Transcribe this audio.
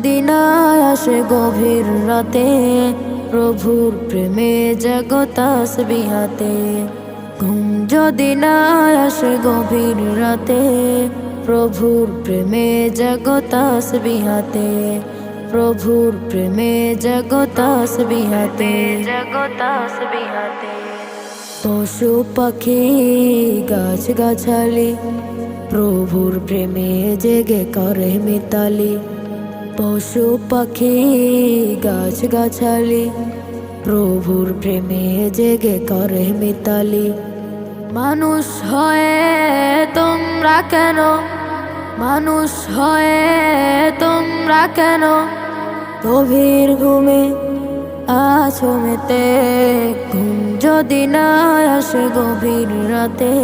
যদি না আসে গভীর রাতে, প্রভুর প্রেমে জাগো তাসবিহাতে। ঘুম যদি না আসে গভীর রাতে, প্রভুর প্রেমে জাগো তাসবিহাতে। প্রভুর প্রেমে জাগো তাসবিহাতে, জাগো তাসবিহাতে। পশু পাখি গাছ গাছালি, প্রভুর প্রেমে জেগে করে মিতালি। পশু পাখি গাছ গাছালি, প্রভুর প্রেমে জেগে করে মিতালি। মানুষ হয়ে তোমরা কেন, মানুষ হয়ে তোমরা কেন গভীর ঘুমে আছো মেতে? ঘুম যদি না আসে গভীর রাতে,